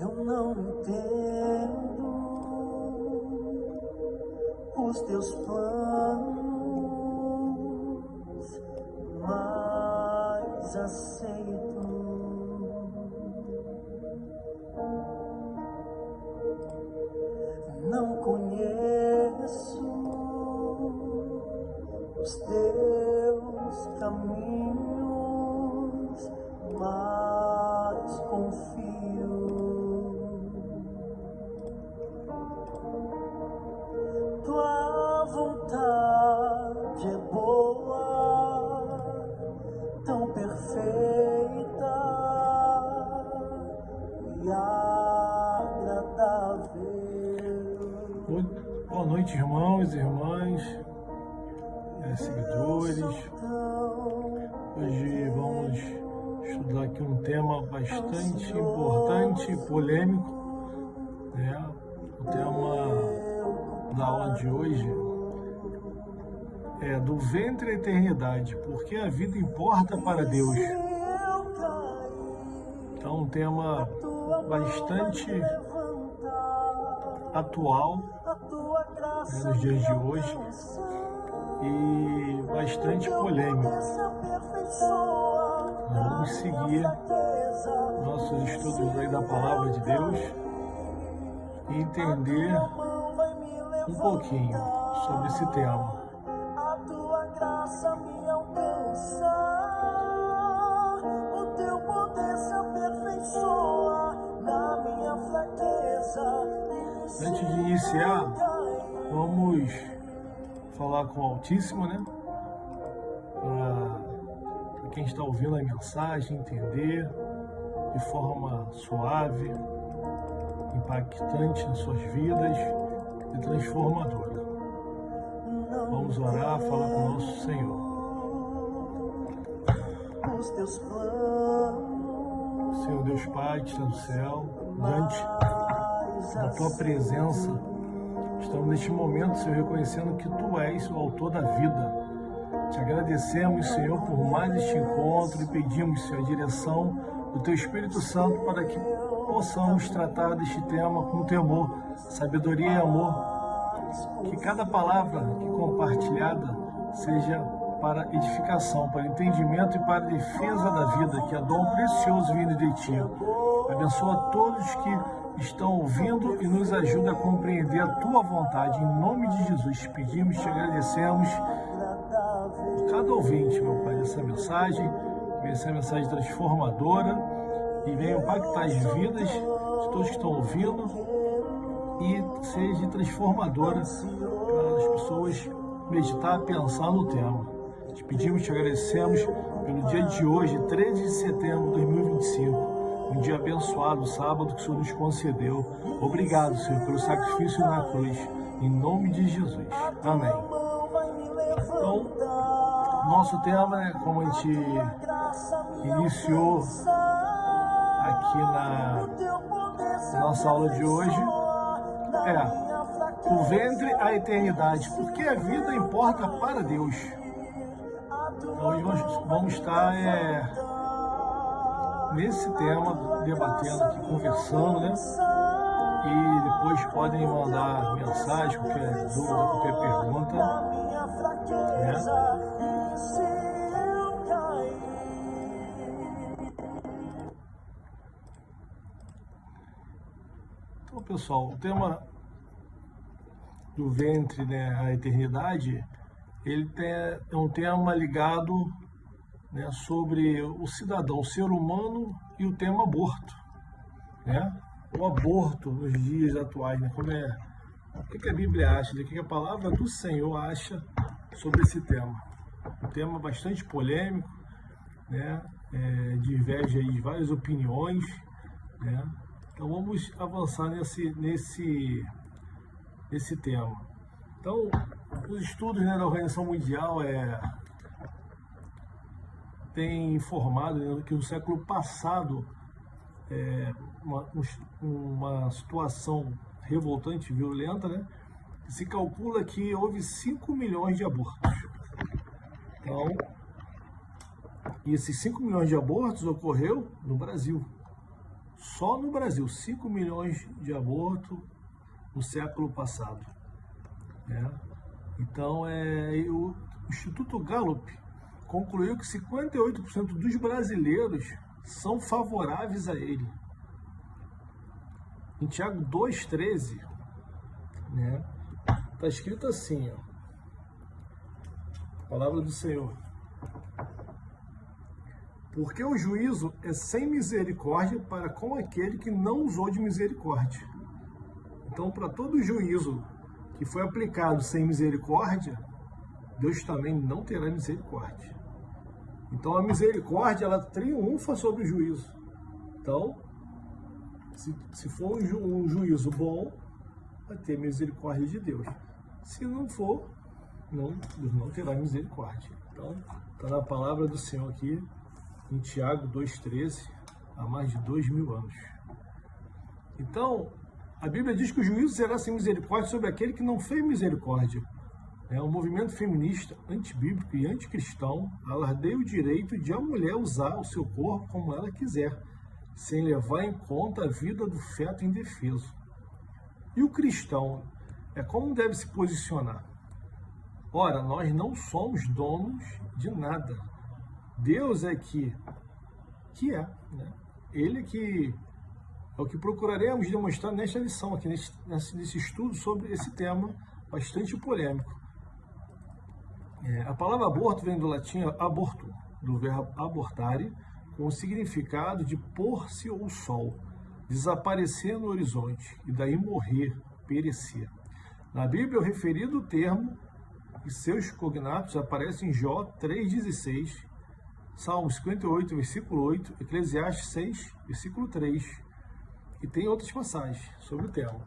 Eu não entendo os teus planos, mas aceito. Não conheço os teus caminhos, mas confio. Tua vontade é boa, tão perfeita e agradável. Boa noite, irmãos e irmãs, seguidores. Hoje vamos estudar aqui um tema bastante importante e polêmico, né? O tema da aula de hoje é do ventre à eternidade, porque a vida importa para Deus. Então, um tema bastante atual, né, nos dias de hoje, e bastante polêmico. Nós vamos seguir nossos estudos aí da Palavra de Deus e entender um pouquinho sobre esse tema. A tua graça me alcança, o teu poder se aperfeiçoa na minha fraqueza. Antes de iniciar, vamos falar com o Altíssimo, né? Para quem está ouvindo a mensagem entender de forma suave, impactante nas suas vidas e transformadora. Vamos orar, falar com o nosso Senhor. Senhor Deus Pai, que está no céu, diante da Tua presença, estamos neste momento, Senhor, reconhecendo que Tu és o autor da vida. Te agradecemos, Senhor, por mais este encontro e pedimos, Senhor, a direção do Teu Espírito Santo para que possamos tratar deste tema com temor, sabedoria e amor. Que cada palavra que compartilhada seja para edificação, para entendimento e para defesa da vida, que é dom precioso vindo de Ti. Abençoa todos que estão ouvindo e nos ajuda a compreender a Tua vontade. Em nome de Jesus, pedimos e te agradecemos por cada ouvinte, meu Pai, dessa mensagem, que venha ser uma mensagem transformadora e venha impactar as vidas de todos que estão ouvindo e seja transformadora para as pessoas meditar, pensar no tema. Te pedimos e te agradecemos pelo dia de hoje, 13 de setembro de 2025, um dia abençoado, sábado que o Senhor nos concedeu. Obrigado, Senhor, pelo sacrifício na cruz, em nome de Jesus. Amém. Então, nosso tema, como a gente iniciou aqui na nossa aula de hoje, é o ventre à eternidade, porque a vida importa para Deus. Então, hoje nós vamos estar nesse tema, debatendo aqui, conversando, né? E depois podem mandar mensagem, qualquer dúvida, qualquer pergunta, né? Então, pessoal, o tema do ventre, né, à eternidade, ele é um tema ligado, né, sobre o cidadão, o ser humano e o tema aborto, né? O aborto nos dias atuais, né? O que a Bíblia acha, o que a palavra do Senhor acha sobre esse tema? Um tema bastante polêmico, né? Diverge aí várias opiniões, né? Então vamos avançar nesse tema. Então, os estudos, né, da Organização Mundial têm informado, né, que no século passado uma situação revoltante, violenta, né? Se calcula que houve 5 milhões de abortos. Então, e esses 5 milhões de abortos ocorreu no Brasil. Só no Brasil, 5 milhões de abortos no século passado. Então, o Instituto Gallup concluiu que 58% dos brasileiros são favoráveis a ele. Em Tiago 2,13, está escrito assim, a palavra do Senhor. Porque o juízo é sem misericórdia para com aquele que não usou de misericórdia. Então, para todo juízo que foi aplicado sem misericórdia, Deus também não terá misericórdia. Então, a misericórdia, ela triunfa sobre o juízo. Então, se for um juízo bom, vai ter misericórdia de Deus. Se não for, Deus não terá misericórdia. Então, está na palavra do Senhor aqui, em Tiago 2,13, há mais de 2000 anos. Então, a Bíblia diz que o juízo será sem misericórdia sobre aquele que não fez misericórdia. O movimento feminista antibíblico e anticristão alardeia o direito de a mulher usar o seu corpo como ela quiser, sem levar em conta a vida do feto indefeso. E o cristão, como deve se posicionar? Ora, nós não somos donos de nada. Deus é que é. Ele é o que procuraremos demonstrar nesta lição, aqui nesse estudo sobre esse tema bastante polêmico. A palavra aborto vem do latim aborto, do verbo abortare, com o significado de pôr-se ao sol, desaparecer no horizonte, e daí morrer, perecer. Na Bíblia, o referido termo e seus cognatos aparecem em Jó 3,16, Salmo 58, versículo 8, Eclesiastes 6, versículo 3, e tem outras passagens sobre o tema.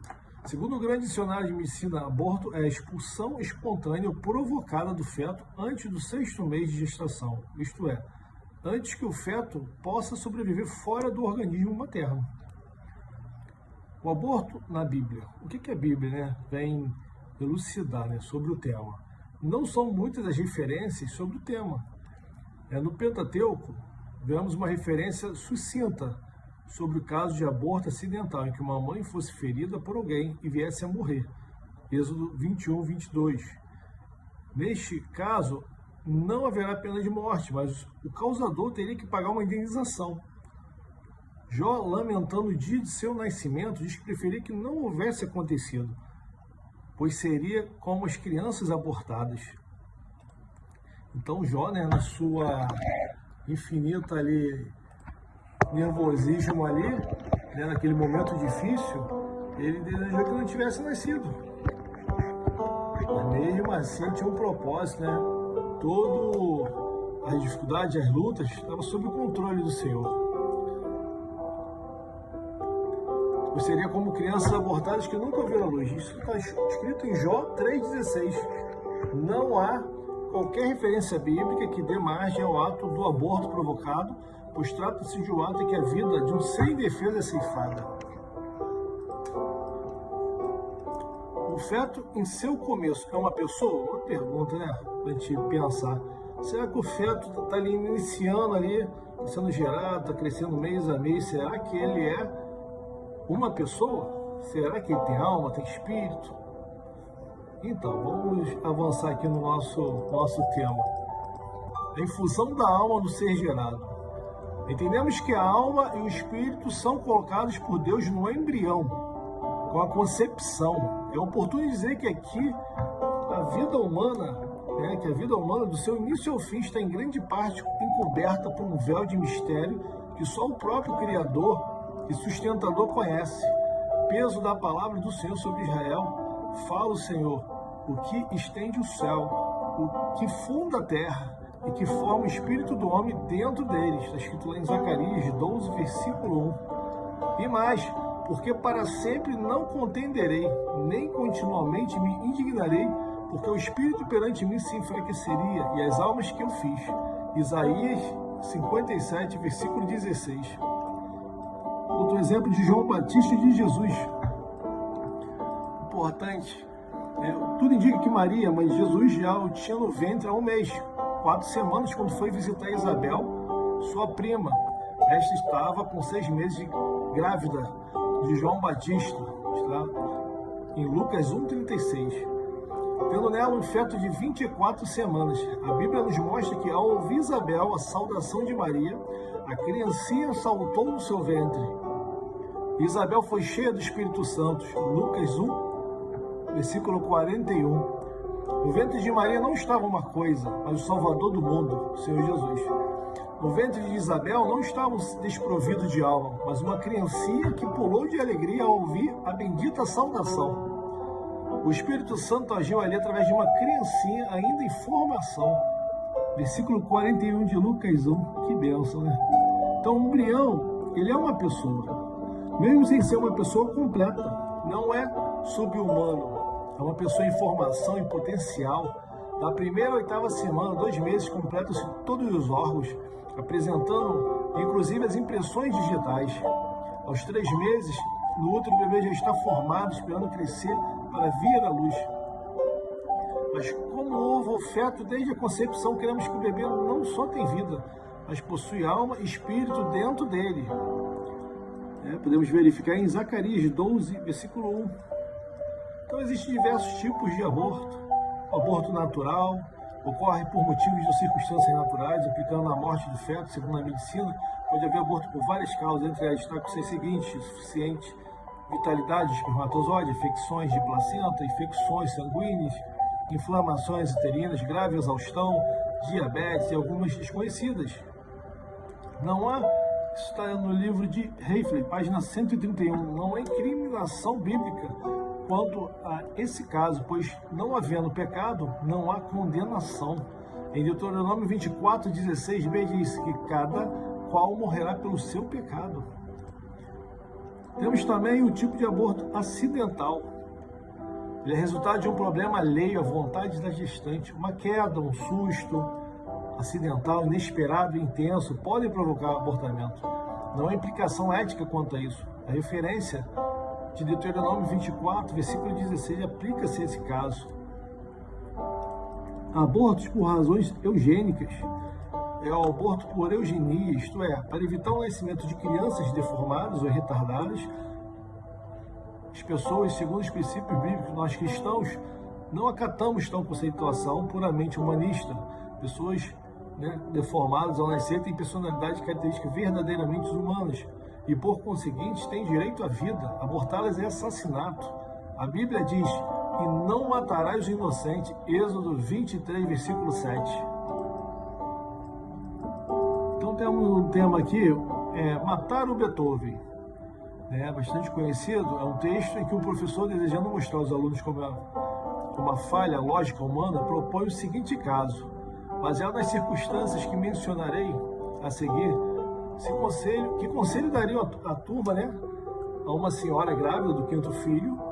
Segundo o grande dicionário de medicina, aborto é a expulsão espontânea ou provocada do feto antes do 6º mês de gestação, isto é, antes que o feto possa sobreviver fora do organismo materno. O aborto na Bíblia. O que a Bíblia vem elucidar sobre o tema? Não são muitas as referências sobre o tema. No Pentateuco, vemos uma referência sucinta sobre o caso de aborto acidental, em que uma mãe fosse ferida por alguém e viesse a morrer. Êxodo 21, 22. Neste caso, não haverá pena de morte, mas o causador teria que pagar uma indenização. Jó, lamentando o dia de seu nascimento, diz que preferia que não houvesse acontecido, pois seria como as crianças abortadas. Então Jó, na sua infinita nervosismo naquele momento difícil, ele desejou que não tivesse nascido. Mas mesmo assim tinha um propósito, Todas as dificuldades, as lutas, estavam sob o controle do Senhor. Ou seria como crianças abortadas que nunca viram a luz. Isso está escrito em Jó 3,16. Não há qualquer referência bíblica que dê margem ao ato do aborto provocado, pois trata-se de um ato em que a vida de um ser indefeso é ceifada. O feto, em seu começo, é uma pessoa? Uma pergunta, para a gente pensar. Será que o feto está iniciando está sendo gerado, está crescendo mês a mês? Será que ele é uma pessoa? Será que ele tem alma, tem espírito? Então, vamos avançar aqui no nosso tema. A infusão da alma no ser gerado. Entendemos que a alma e o espírito são colocados por Deus no embrião, com a concepção. É oportuno dizer que aqui a vida humana, do seu início ao fim, está em grande parte encoberta por um véu de mistério que só o próprio Criador e sustentador conhece. Peso da palavra do Senhor sobre Israel, fala o Senhor, o que estende o céu, o que funda a terra e que forma o espírito do homem dentro deles. Está escrito lá em Zacarias 12, versículo 1. E mais, porque para sempre não contenderei, nem continuamente me indignarei, porque o espírito perante mim se enfraqueceria, e as almas que eu fiz. Isaías 57, versículo 16. Outro exemplo de João Batista e de Jesus. Importante. Tudo indica que Maria, mãe de Jesus, já o tinha no ventre há 1 mês, 4 semanas, quando foi visitar Isabel, sua prima. Esta estava com 6 meses grávida de João Batista, está em Lucas 1,36, tendo nela um feto de 24 semanas. A Bíblia nos mostra que, ao ouvir Isabel a saudação de Maria, a criancinha saltou no seu ventre. Isabel foi cheia do Espírito Santo. Lucas 1, versículo 41. No ventre de Maria não estava uma coisa, mas o Salvador do mundo, o Senhor Jesus. No ventre de Isabel não estava desprovido de alma, mas uma criancinha que pulou de alegria ao ouvir a bendita saudação. O Espírito Santo agiu ali através de uma criancinha ainda em formação. Versículo 41 de Lucas 1. Que bênção, né? Então, o embrião, ele é uma pessoa, mesmo sem ser uma pessoa completa. Não é sub-humano. É uma pessoa em formação, em potencial. Da primeira à oitava semana, 2 meses, completam-se todos os órgãos, apresentando inclusive as impressões digitais. Aos 3 meses, no útero, o bebê já está formado, esperando crescer para vir à luz. Mas como houve o feto desde a concepção, queremos que o bebê não só tem vida, mas possui alma e espírito dentro dele. Podemos verificar em Zacarias 12, versículo 1. Então, existem diversos tipos de aborto. O aborto natural ocorre por motivos de circunstâncias naturais, implicando a morte do feto. Segundo a medicina, pode haver aborto por várias causas, entre elas destaco os seguintes: insuficiente vitalidade de espermatozoide, infecções de placenta, infecções sanguíneas, inflamações uterinas, grave exaustão, diabetes e algumas desconhecidas. Não há, isso está no livro de Reifler, página 131, não há incriminação bíblica quanto a esse caso, pois não havendo pecado, não há condenação. Em Deuteronômio 24:16b diz que cada qual morrerá pelo seu pecado. Temos também o tipo de aborto acidental. Ele é resultado de um problema alheio à vontade da gestante. Uma queda, um susto acidental, inesperado e intenso podem provocar abortamento. Não há implicação ética quanto a isso. A referência de Deuteronômio 24, versículo 16, aplica-se a esse caso. Abortos por razões eugênicas. É o aborto por eugenia, isto é, para evitar o nascimento de crianças deformadas ou retardadas. As pessoas, segundo os princípios bíblicos, nós cristãos não acatamos tal conceituação puramente humanista. Pessoas deformadas ao nascer têm personalidade e características verdadeiramente humanas e, por conseguinte, têm direito à vida. Abortá-las é assassinato. A Bíblia diz: e não matarás o inocente. Êxodo 23, versículo 7. Então temos um tema aqui, matar o Beethoven. É bastante conhecido, é um texto em que o professor, desejando mostrar aos alunos como uma falha lógica humana, propõe o seguinte caso: baseado nas circunstâncias que mencionarei a seguir, que conselho daria a turma, a uma senhora grávida do 5º filho?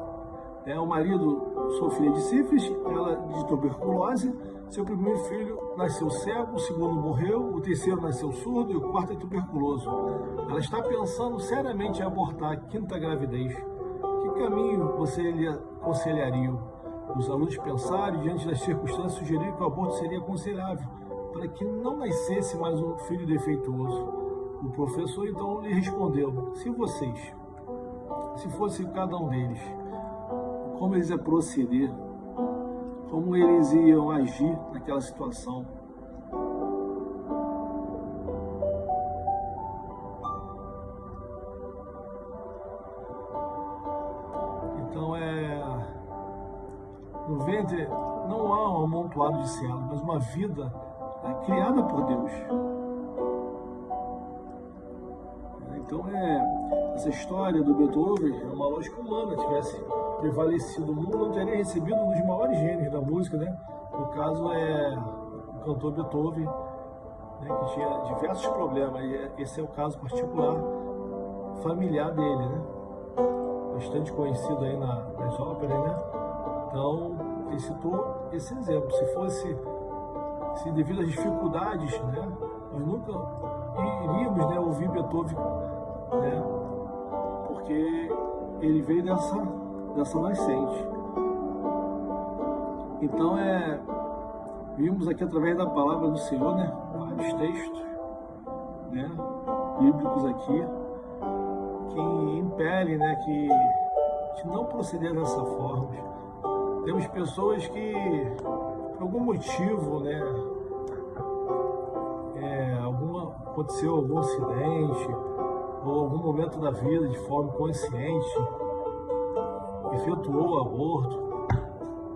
O marido sofria de sífilis, ela de tuberculose. Seu primeiro filho nasceu cego, o segundo morreu, o terceiro nasceu surdo e o quarto é tuberculoso. Ela está pensando seriamente em abortar a 5ª gravidez. Que caminho você lhe aconselharia? Os alunos pensaram e, diante das circunstâncias, sugeriram que o aborto seria aconselhável, para que não nascesse mais um filho defeituoso. O professor então lhe respondeu: se fosse cada um deles, como eles iam proceder, como eles iam agir naquela situação. Então no ventre não há um amontoado de células, mas uma vida criada por Deus. Então essa história do Beethoven é uma lógica humana. Tivesse prevalecido o mundo, não teria recebido um dos maiores gênios da música, No caso o cantor Beethoven, que tinha diversos problemas. E esse é o caso particular familiar dele, Bastante conhecido aí nas óperas, Então ele citou esse exemplo. Se devido às dificuldades, nós nunca iríamos ouvir Beethoven, porque ele veio dessa nascente. Então vimos aqui através da palavra do Senhor, vários textos, bíblicos aqui, que impele, né, que de não proceder dessa forma. Temos pessoas que, por algum motivo, né, aconteceu algum acidente ou algum momento da vida de forma consciente, efetuou o aborto,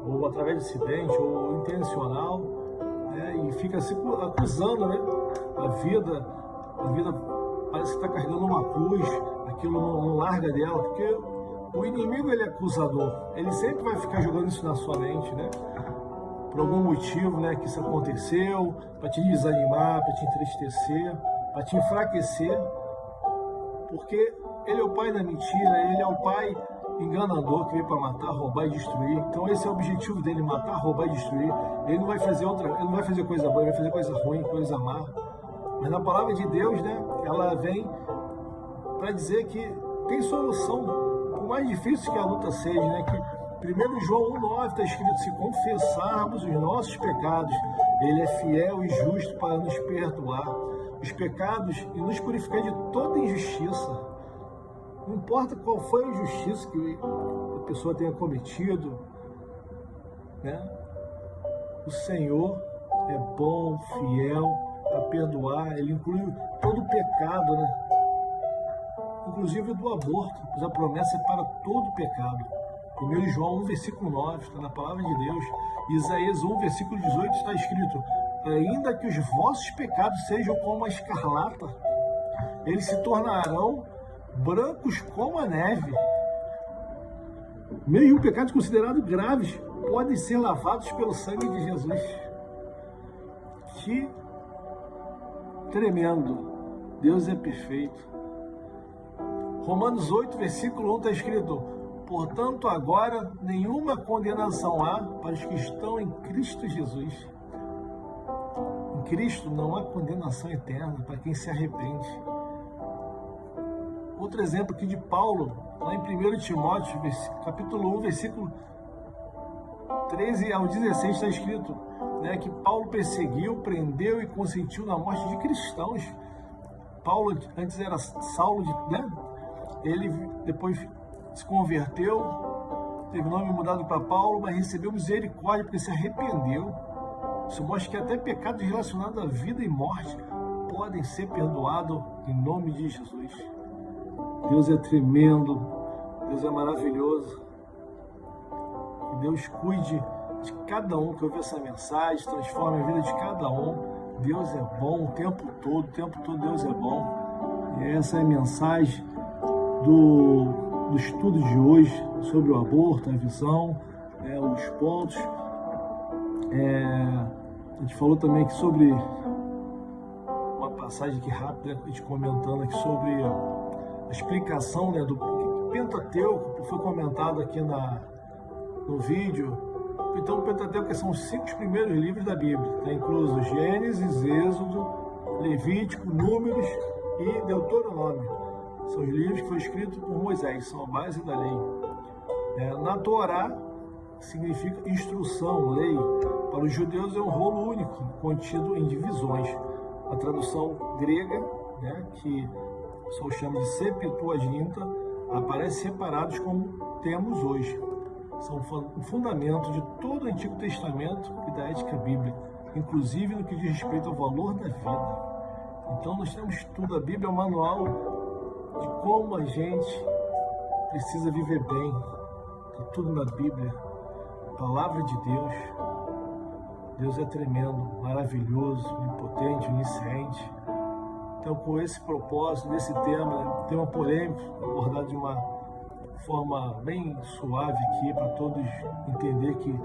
ou através de acidente, ou intencional, né, e fica se acusando, né, a vida parece que está carregando uma cruz, aquilo não larga dela, porque o inimigo, ele é acusador, ele sempre vai ficar jogando isso na sua mente, né, por algum motivo, né, que isso aconteceu, para te desanimar, para te entristecer, para te enfraquecer, porque ele é o pai da mentira, ele é o pai enganador que veio para matar, roubar e destruir. Então esse é o objetivo dele, matar, roubar e destruir. Ele não vai fazer coisa boa, ele vai fazer coisa ruim, coisa má. Mas na palavra de Deus, né, ela vem para dizer que tem solução, por mais difícil que a luta seja, né, que 1 João 1,9 está escrito: se confessarmos os nossos pecados, ele é fiel e justo para nos perdoar os pecados e nos purificar de toda injustiça. Não importa qual foi a injustiça que a pessoa tenha cometido, né? O Senhor é bom, fiel para perdoar. Ele inclui todo o pecado, né? Inclusive do aborto, pois a promessa é para todo pecado. 1 João 1, versículo 9, está na palavra de Deus. Isaías 1, versículo 18 está escrito: ainda que os vossos pecados sejam como a escarlata, eles se tornarão brancos como a neve. Mesmo pecados considerados graves podem ser lavados pelo sangue de Jesus. Que tremendo! Deus é perfeito. Romanos 8, versículo 1 está escrito: portanto, agora nenhuma condenação há para os que estão em Cristo Jesus. Em Cristo não há condenação eterna para quem se arrepende. Outro exemplo aqui de Paulo, lá em 1 Timóteo, capítulo 1, versículo 13 ao 16, está escrito, né, que Paulo perseguiu, prendeu e consentiu na morte de cristãos. Paulo antes era Saulo, né? Ele depois se converteu, teve o nome mudado para Paulo, mas recebeu misericórdia porque se arrependeu. Isso mostra que até pecados relacionados à vida e morte podem ser perdoados em nome de Jesus. Deus é tremendo, Deus é maravilhoso. Que Deus cuide de cada um que ouve essa mensagem, transforme a vida de cada um. Deus é bom o tempo todo Deus é bom. E essa é a mensagem do estudo de hoje sobre o aborto, a visão, os pontos. A gente falou também aqui sobre uma passagem aqui rápida, a gente comentando aqui sobre a explicação, né, do Pentateuco, foi comentado aqui no vídeo. Então o Pentateuco são os 5 primeiros livros da Bíblia, está incluso Gênesis, Êxodo, Levítico, Números e Deuteronômio. São os livros que foram escritos por Moisés, são a base da lei. Na Torá significa instrução, lei. Para os judeus é um rolo único, contido em divisões. A tradução grega, né, que só chama de Septuaginta, aparece separados como temos hoje. São o fundamento de todo o Antigo Testamento e da ética bíblica, inclusive no que diz respeito ao valor da vida. Então nós temos tudo, a Bíblia é um manual de como a gente precisa viver bem. Está tudo na Bíblia, palavra de Deus. Deus é tremendo, maravilhoso, onipotente, onisciente. Então, com esse propósito, nesse tema polêmico, abordado de uma forma bem suave aqui, para todos entender que